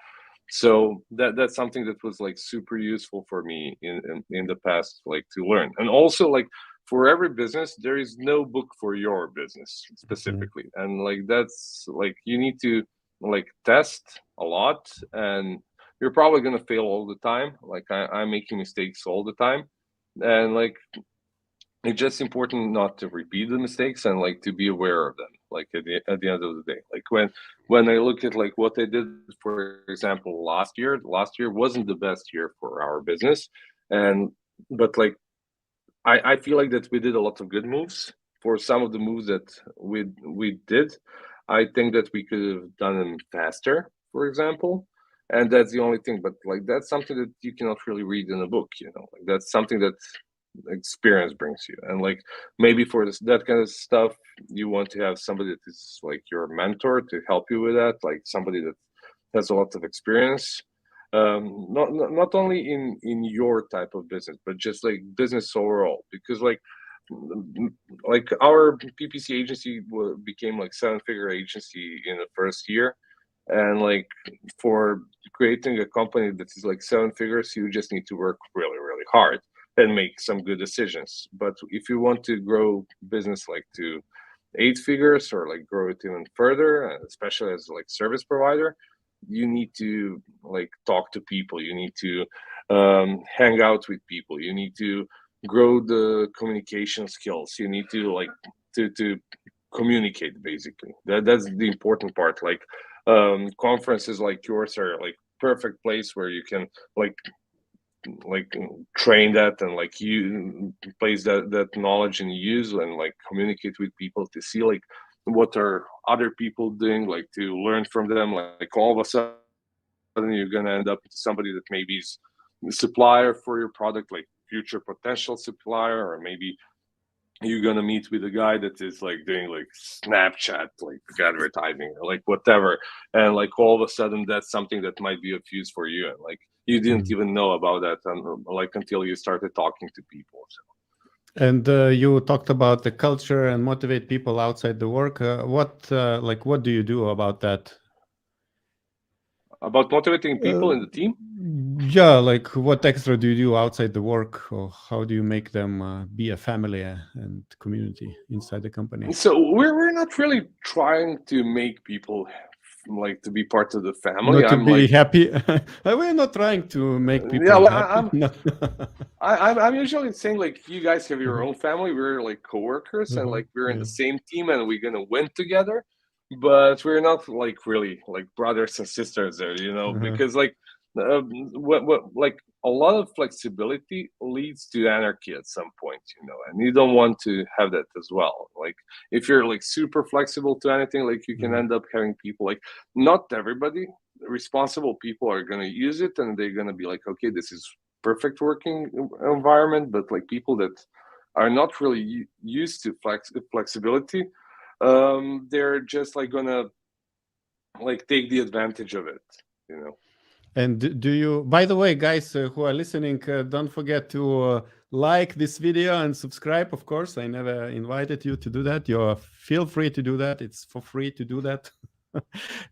So that's something that was like super useful for me in the past, like to learn. And also like for every business there is no book for your business specifically, and like that's like you need to like test a lot, and you're probably going to fail all the time. Like I'm making mistakes all the time, and like it's just important not to repeat the mistakes and like to be aware of them, like at the end of the day. Like when I look at like what I did, for example, last year wasn't the best year for our business, and but like I feel like that we did a lot of good moves. For some of the moves that we did, I think that we could have done them faster, for example. And that's the only thing, but like that's something that you cannot really read in a book, like that's something that experience brings you. And like maybe for that kind of stuff you want to have somebody that is like your mentor to help you with that, like somebody that has a lot of experience, not only in your type of business but just like business overall, because like our PPC agency became like 7-figure agency in the first year. And like for creating a company that is like 7 figures, you just need to work really, really hard and make some good decisions. But if you want to grow business like to 8 figures or like grow it even further, especially as like service provider, you need to like talk to people. You need to hang out with people. You need to grow the communication skills. You need to like to communicate, basically. That's the important part. Like conferences like yours are like perfect place where you can like train that and like you place that knowledge and use and like communicate with people to see like what are other people doing, like to learn from them. Like all of a sudden you're gonna end up with somebody that maybe is a supplier for your product, like future potential supplier, or maybe you're gonna meet with a guy that is like doing like Snapchat like advertising or like whatever, and like all of a sudden that's something that might be of use for you, and like you didn't even know about that like until you started talking to people. So. And you talked about the culture and motivate people outside the work. What do you do about that? About motivating people in the team? Yeah, like what extra do you do outside the work, or how do you make them be a family and community inside the company? So we're not really trying to make people like to be part of the family. Not to I'm be like happy. We're not trying to make people yeah, happy. No. I'm usually saying like you guys have your own family. We're like coworkers and like we're in the same team and we're gonna win together. But we're not like really like brothers and sisters there, because like what like a lot of flexibility leads to anarchy at some point, and you don't want to have that as well. Like if you're like super flexible to anything, like you can end up having people like not everybody responsible people are going to use it and they're going to be like, okay, this is perfect working environment, but like people that are not really used to flexibility, they're just like gonna like take the advantage of it. And do you, by the way, guys who are listening, don't forget to like this video and subscribe. Of course, I never invited you to do that. You feel free to do that. It's for free to do that.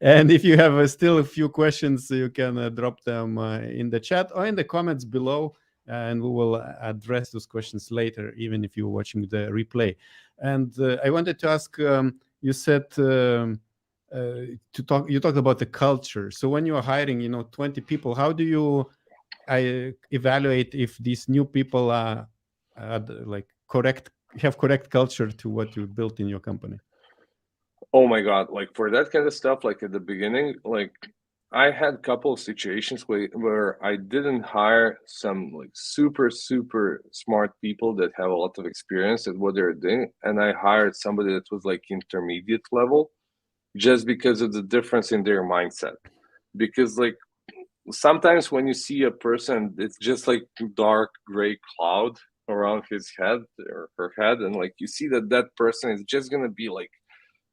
And if you have still a few questions, you can drop them in the chat or in the comments below, and we will address those questions later, even if you're watching the replay. And I wanted to ask, you said you talked about the culture. So when you are hiring 20 people, how do you evaluate if these new people are like have correct culture to what you built in your company? Oh my god, like for that kind of stuff, like at the beginning, like I had a couple of situations where I didn't hire some like super smart people that have a lot of experience at what they're doing, and I hired somebody that was like intermediate level, just because of the difference in their mindset. Because like sometimes when you see a person, it's just like dark gray cloud around his head or her head, and like you see that that person is just gonna be like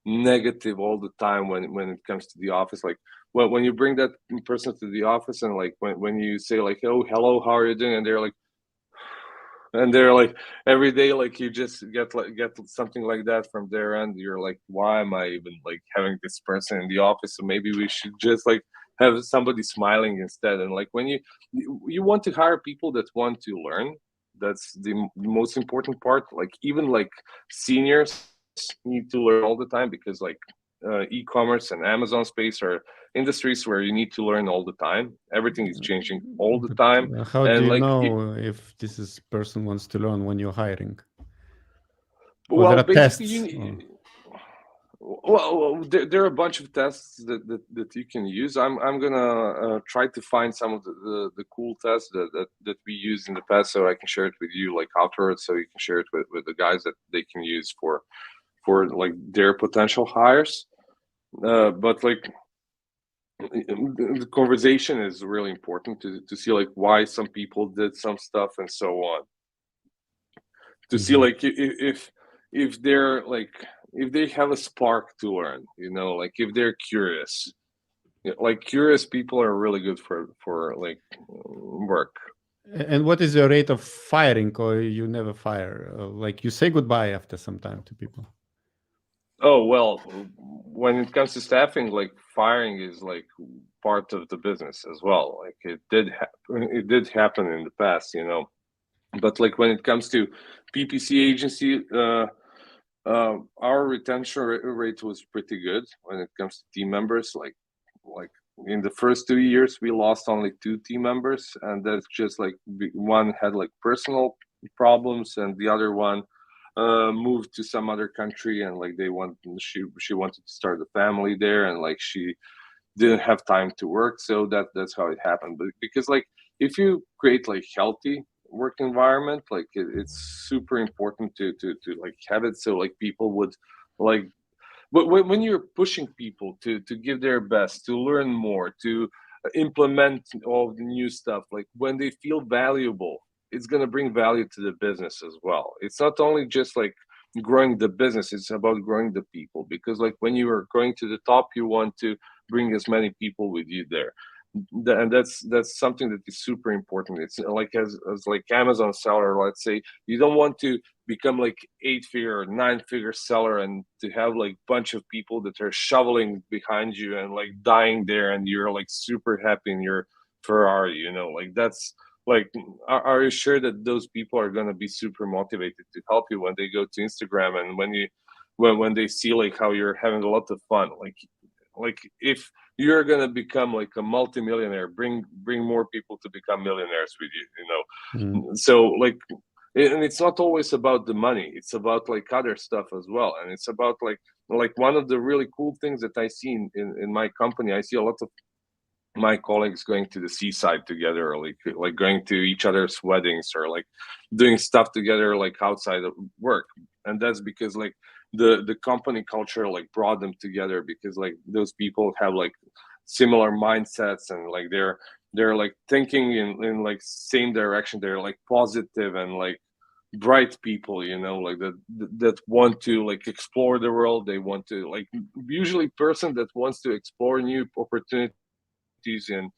negative all the time when it comes to the office. Like when you bring that person to the office, and like when you say like, oh hello, how are you doing, and they're like every day, like you just get something like that from their end. You're like, why am I even like having this person in the office? So maybe we should just like have somebody smiling instead. And like when you want to hire people that want to learn, that's the most important part. Like even like seniors need to learn all the time, because like e-commerce and Amazon space are industries where you need to learn all the time. Everything is changing all the But time. how do And you like know if this is person wants to learn when you're hiring? Or there well, are basically, tests? Or... well, there are a bunch of tests that you can use. I'm gonna try to find some of the cool tests that we used in the past, so I can share it with you like afterwards, so you can share it with the guys that they can use for like their potential hires. But like the conversation is really important to see like why some people did some stuff and so on. To see like if they're like if they have a spark to learn, you know, like if they're curious. Like curious people are really good for like work. And what is your rate of firing, or you never fire? Like you say goodbye after some time to people? Oh well, when it comes to staffing, like firing is like part of the business as well. Like it did happen in the past, you know. But like when it comes to PPC agency, our retention rate was pretty good when it comes to team members. Like in the first 2 years, we lost only 2 team members, and that's just like one had like personal problems, and the other one moved to some other country, and like she wanted to start a family there, and like she didn't have time to work, so that's how it happened. But because like if you create like healthy work environment, like it's super important to like have it, so like people would like, but when you're pushing people to give their best, to learn more, to implement all the new stuff, like when they feel valuable, it's going to bring value to the business as well. It's not only just like growing the business, it's about growing the people, because like when you are going to the top, you want to bring as many people with you there. And that's something that is super important. It's like as like Amazon seller, let's say, you don't want to become like 8-figure or 9-figure seller and to have like bunch of people that are shoveling behind you and like dying there, and you're like super happy in your Ferrari, you know. Like that's like, are you sure that those people are going to be super motivated to help you when they go to Instagram, and when you when they see like how you're having a lot of fun? Like if you're gonna become like a multimillionaire, bring more people to become millionaires with you, you know. So like, and it's not always about the money, it's about like other stuff as well. And it's about like one of the really cool things that I see in my company, I see a lot of my colleagues going to the seaside together, or like going to each other's weddings, or like doing stuff together like outside of work. And that's because like the company culture like brought them together, because like those people have like similar mindsets, and like they're like thinking in like same direction. They're like positive and like bright people, you know, like that want to like explore the world. They want to like, usually person that wants to explore new opportunities in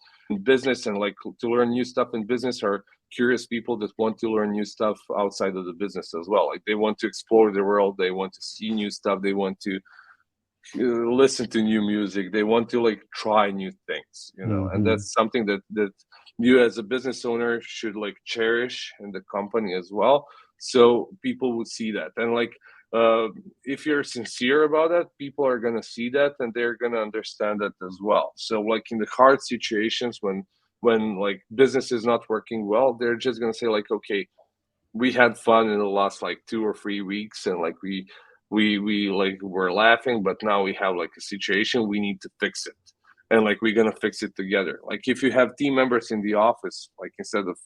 business, and like to learn new stuff in business, are curious people that want to learn new stuff outside of the business as well. Like they want to explore the world, they want to see new stuff, they want to listen to new music, they want to like try new things, you know. And that's something that you as a business owner should like cherish in the company as well, so people would see that. And like if you're sincere about that, people are gonna see that, and they're gonna understand that as well. So like in the hard situations, when like business is not working well, they're just gonna say like, okay, we had fun in the last like 2 or 3 weeks, and like we like were laughing, but now we have like a situation, we need to fix it. and like we're gonna fix it together. Like if you have team members in the office, like instead of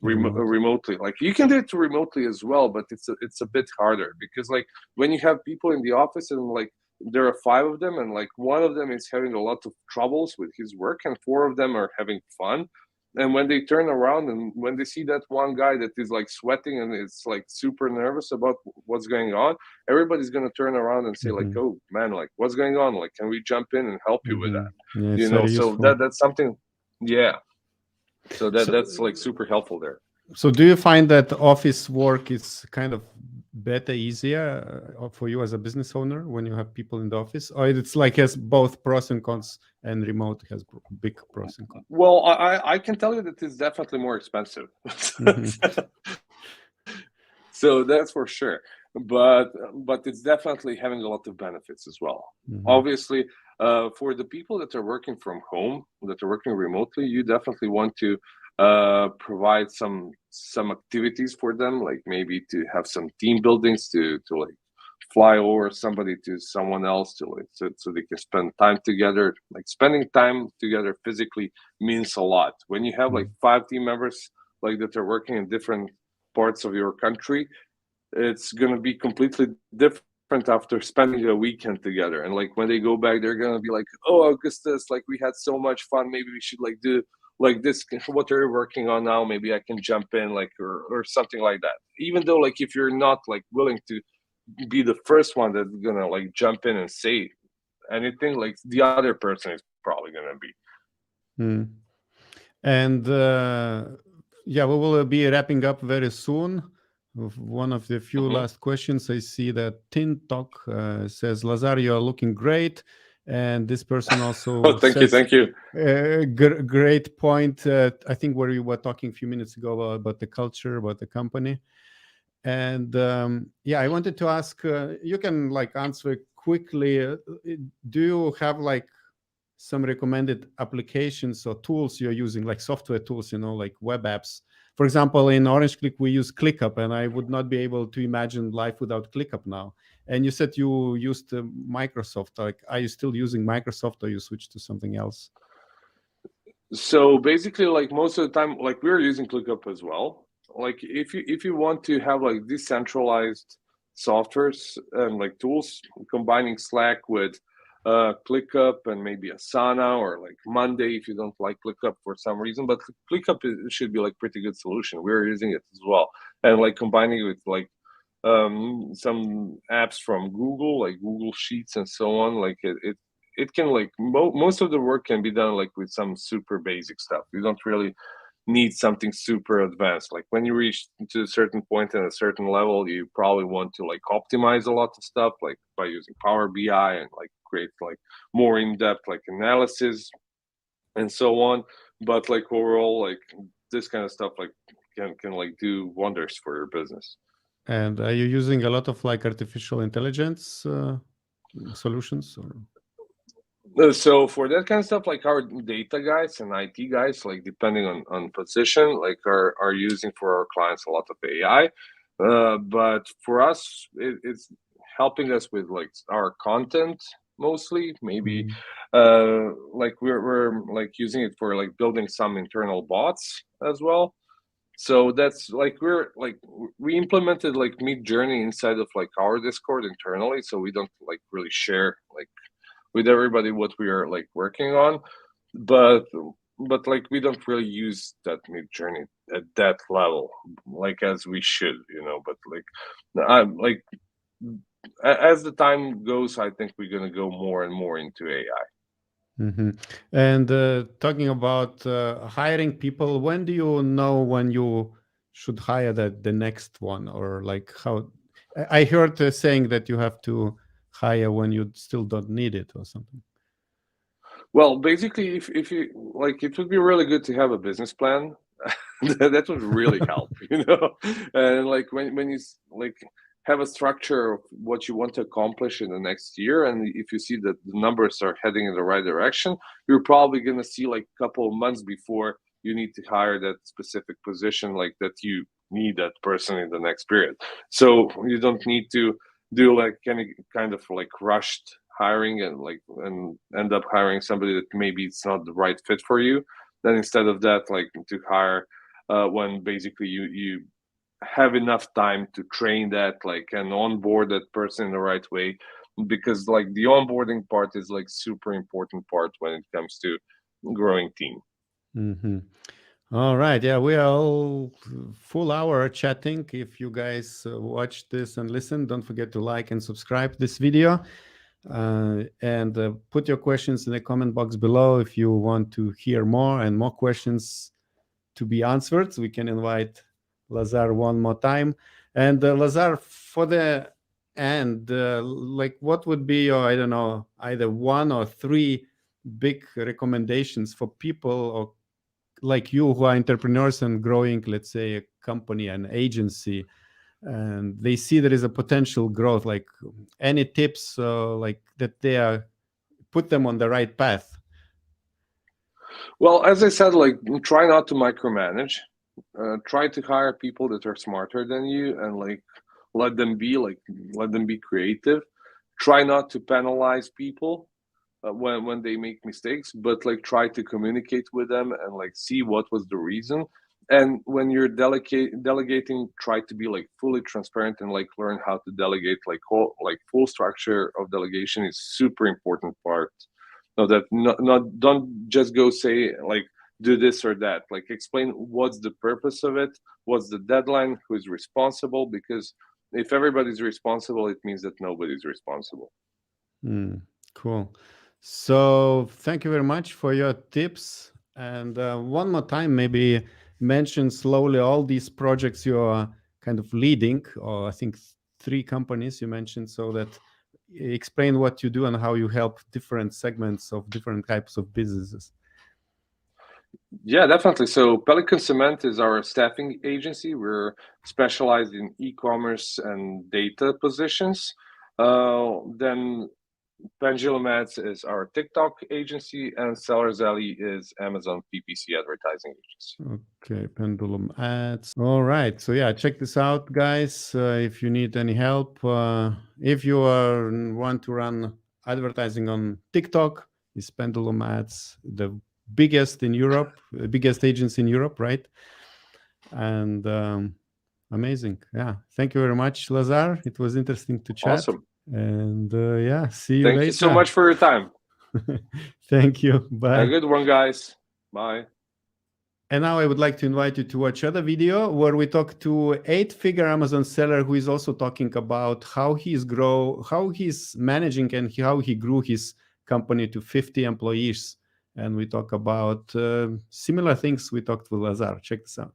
remotely, like you can do it remotely as well, but it's a bit harder, because like when you have people in the office and like there are 5 of them, and like one of them is having a lot of troubles with his work and 4 of them are having fun, and when they turn around and when they see that one guy that is like sweating and it's like super nervous about what's going on, everybody's going to turn around and say like, oh man, like what's going on, like can we jump in and help you with that? Yeah, You it's know, very so useful. that's something. Yeah, so that's like super helpful there. So do you find that office work is kind of better, easier for you as a business owner when you have people in the office, or it's like has both pros and cons, and remote has big pros and cons? Well, I can tell you that it's definitely more expensive. So that's for sure. But it's definitely having a lot of benefits as well. Obviously, for the people that are working from home, that are working remotely, you definitely want to provide some activities for them, like maybe to have some team buildings, to like fly over somebody to someone else, to like so they can spend time together. Like spending time together physically means a lot. When you have like 5 team members like that are working in different parts of your country, it's going to be completely different after spending a weekend together. And like when they go back, they're going to be like, oh, Augustus, like we had so much fun, maybe we should like do like this, what are you working on now, maybe I can jump in, like or something like that. Even though like if you're not like willing to be the first one that's gonna like jump in and say anything, like the other person is probably gonna be. And yeah, we will be wrapping up very soon. One of the few last questions, I see that Tin Talk says, Lazar, you are looking great. And this person also oh, thank you. Great point. I think where we were talking a few minutes ago about the culture, about the company. And yeah, I wanted to ask, you can like answer quickly. Do you have like some recommended applications or tools you're using, like software tools, you know, like web apps? For example, in Orange Click, we use ClickUp, and I would not be able to imagine life without ClickUp now. And you said you used Microsoft. Like, are you still using Microsoft, or you switched to something else? So basically, like most of the time, like we're using ClickUp as well. Like if you want to have like decentralized softwares and like tools, combining Slack with ClickUp and maybe Asana or like Monday if you don't like ClickUp for some reason, but ClickUp should be like pretty good solution. We're using it as well, and like combining it with like some apps from Google, like Google Sheets and so on. Like it can like most of the work can be done like with some super basic stuff. You don't really need something super advanced. Like when you reach to a certain point and a certain level, you probably want to like optimize a lot of stuff, like by using Power BI and like create like more in-depth like analysis and so on. But like overall, like this kind of stuff like can like do wonders for your business. And are you using a lot of like artificial intelligence solutions? Or? So for that kind of stuff, like our data guys and IT guys, like depending on position, like are using for our clients a lot of AI. But for us, it's helping us with like our content mostly. Maybe like we're like using it for like building some internal bots as well. So that's like we implemented like Mid-Journey inside of like our Discord internally, so we don't like really share like with everybody what we are like working on, but like we don't really use that Mid-Journey at that level like as we should, you know. But like I'm like as the time goes, I think we're gonna go more and more into AI. And talking about hiring people, when do you know when you should hire the next one? Or like how I heard saying that you have to hire when you still don't need it or something. Well, basically, if you like, it would be really good to have a business plan. That would really help, you know. And like when you like have a structure of what you want to accomplish in the next year, and if you see that the numbers are heading in the right direction, you're probably gonna see like a couple of months before you need to hire that specific position, like that you need that person in the next period. So you don't need to do like any kind of like rushed hiring and end up hiring somebody that maybe it's not the right fit for you, then instead of that, like to hire when basically you have enough time to train that and onboard that person in the right way, because like the onboarding part is like super important part when it comes to growing team. Mm-hmm. All right. Yeah, we are all full hour chatting. If you guys watch this and listen, don't forget to like and subscribe this video. And put your questions in the comment box below if you want to hear more and more questions to be answered. So we can invite Lazar one more time. And Lazar, for the end, like what would be your, I don't know, either 1 or 3 big recommendations for people or like you who are entrepreneurs and growing, let's say, a company, an agency, and they see there is a potential growth, like any tips like that they are put them on the right path? Well, as I said, like try not to micromanage. Try to hire people that are smarter than you and let them be creative. Try not to penalize people when they make mistakes, but like try to communicate with them and like see what was the reason. And when you're delegating, try to be like fully transparent and like learn how to delegate. Like full structure of delegation is super important part. So that not don't just go say like do this or that. Like explain what's the purpose of it, what's the deadline, who is responsible, because if everybody's responsible, it means that nobody's responsible. Cool. So thank you very much for your tips. And one more time, maybe mention slowly all these projects you are kind of leading, or I think 3 companies you mentioned, so that explain what you do and how you help different segments of different types of businesses. Yeah, definitely. So Pelican Cement is our staffing agency. We're specialized in e-commerce and data positions. Then Pendulum Ads is our TikTok agency, and Sellers Alley is Amazon PPC advertising agency. Okay, Pendulum Ads. All right. So yeah, check this out, guys. If you need any help, if you want to run advertising on TikTok, is Pendulum Ads the biggest in Europe, biggest agency in Europe, right? And amazing. Yeah. Thank you very much, Lazar. It was interesting to chat. Awesome. And yeah, see you Thank later. you so much for your time. Thank you. Bye. Have a good one, guys. Bye. And now I would like to invite you to watch another video where we talk to 8-figure Amazon seller who is also talking about how he's managing and how he grew his company to 50 employees. And we talk about similar things we talked with Lazar. Check this out.